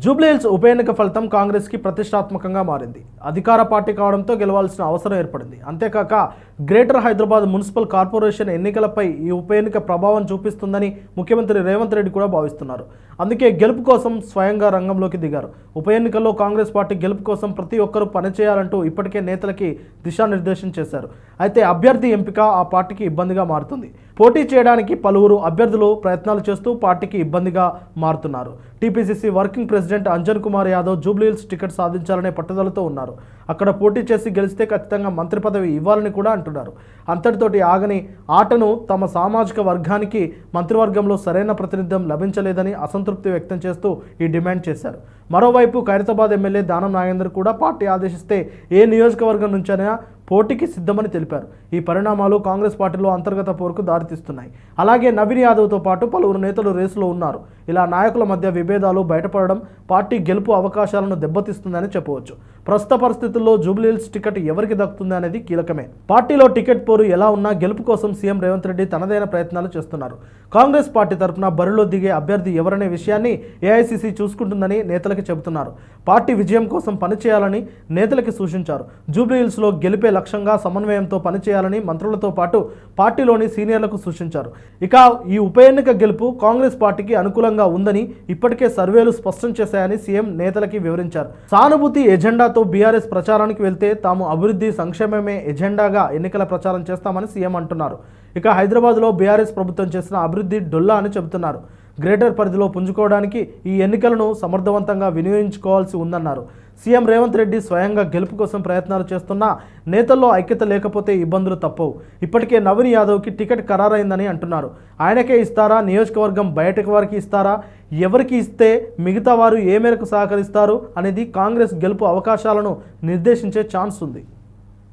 జూబ్లీహిల్స్ ఉప ఎన్నిక ఫలితం కాంగ్రెస్కి ప్రతిష్టాత్మకంగా మారింది. అధికార పార్టీ కావడంతో గెలవాల్సిన అవసరం ఏర్పడింది. అంతేకాక గ్రేటర్ హైదరాబాద్ మున్సిపల్ కార్పొరేషన్ ఎన్నికలపై ఈ ఉప ఎన్నిక ప్రభావం చూపిస్తుందని ముఖ్యమంత్రి రేవంత్ రెడ్డి కూడా భావిస్తున్నారు. అందుకే గెలుపు కోసం స్వయంగా రంగంలోకి దిగారు. ఉప ఎన్నికల్లో కాంగ్రెస్ పార్టీ గెలుపు కోసం ప్రతి ఒక్కరూ పనిచేయాలంటూ ఇప్పటికే నేతలకి దిశానిర్దేశం చేశారు. అయితే అభ్యర్థి ఎంపిక ఆ పార్టీకి ఇబ్బందిగా మారుతుంది. పోటీ చేయడానికి పలువురు అభ్యర్థులు ప్రయత్నాలు చేస్తూ పార్టీకి ఇబ్బందిగా మారుతున్నారు. TPCC working president Anjan Kumar Yadav Jubilee Hills ticket సాధించాలనే పట్టుదలతో ఉన్నారు. అక్కడ పోటీ చేసి గెలిస్తే ఖచ్చితంగా మంత్రి పదవి ఇవ్వాలని కూడా అంటున్నారు. అంతటితోటి ఆగని ఆటను తమ సామాజిక వర్గానికి మంత్రివర్గంలో సరైన ప్రాతినిధ్యం లభించలేదని అసంతృప్తి వ్యక్తం చేస్తూ ఈ డిమాండ్ చేశారు. మరోవైపు ఖైరతాబాద్ ఎమ్మెల్యే దానం నాగేందర్ కూడా పార్టీ ఆదేశిస్తే ఏ నియోజకవర్గం నుంచైనా పోటీకి సిద్ధమని తెలిపారు. ఈ పరిణామాలు కాంగ్రెస్ పార్టీలో అంతర్గత పోరుకు దారితీస్తున్నాయి. అలాగే నవీన్ యాదవ్తో పాటు పలువురు నేతలు రేసులో ఉన్నారు. ఇలా నాయకుల మధ్య విభేదాలు బయటపడడం పార్టీ గెలుపు అవకాశాలను దెబ్బతీస్తుందని చెప్పవచ్చు. ప్రస్తుత పరిస్థితుల్లో జూబ్లీహిల్స్ టికెట్ ఎవరికి దక్కుతుంది అనేది కీలకమే. పార్టీలో టికెట్ పోరు ఎలా ఉన్నా గెలుపు కోసం సీఎం రేవంత్ రెడ్డి తనదైన ప్రయత్నాలు చేస్తున్నారు. కాంగ్రెస్ పార్టీ తరఫున బరిలో దిగే అభ్యర్థి ఎవరనే విషయాన్ని ఏఐసీసీ చూసుకుంటుందని నేతలకి చెబుతున్నారు. పార్టీ విజయం కోసం పనిచేయాలని నేతలకి సూచించారు. జూబ్లీహిల్స్లో గెలిపే లక్ష్యంగా సమన్వయంతో పనిచేయాలని మంత్రులతో పాటు పార్టీలోని సీనియర్లకు సూచించారు. ఇక ఈ ఉప ఎన్నిక గెలుపు కాంగ్రెస్ పార్టీకి అనుకూలంగా ఉందని ఇప్పటికే సర్వేలు స్పష్టం చేశాయని సీఎం నేతలకి వివరించారు. సానుభూతి ఎజెండాతో బీఆర్ఎస్ ప్రచారానికి వెళ్తే తాము అభివృద్ధి సంక్షేమమే ఎజెండాగా ఎన్నికల ప్రచారం చేస్తామని సీఎం అంటున్నారు. ఇక హైదరాబాద్లో బీఆర్ఎస్ ప్రభుత్వం చేసిన అభివృద్ధి డొల్లా అని చెబుతున్నారు. గ్రేటర్ పరిధిలో పుంజుకోవడానికి ఈ ఎన్నికలను సమర్థవంతంగా వినియోగించుకోవాల్సి ఉందన్నారు. సీఎం రేవంత్ రెడ్డి స్వయంగా గెలుపు కోసం ప్రయత్నాలు చేస్తున్నా నేతల్లో ఐక్యత లేకపోతే ఇబ్బందులు తప్పవు. ఇప్పటికే నవీన్ యాదవ్కి టికెట్ ఖరారైందని అంటున్నారు. ఆయనకే ఇస్తారా, నియోజకవర్గం బయటకు వారికి ఇస్తారా, ఎవరికి ఇస్తే మిగతా వారు ఏ మేరకు సహకరిస్తారు అనేది కాంగ్రెస్ గెలుపు అవకాశాలను నిర్దేశించే ఛాన్స్ ఉంది.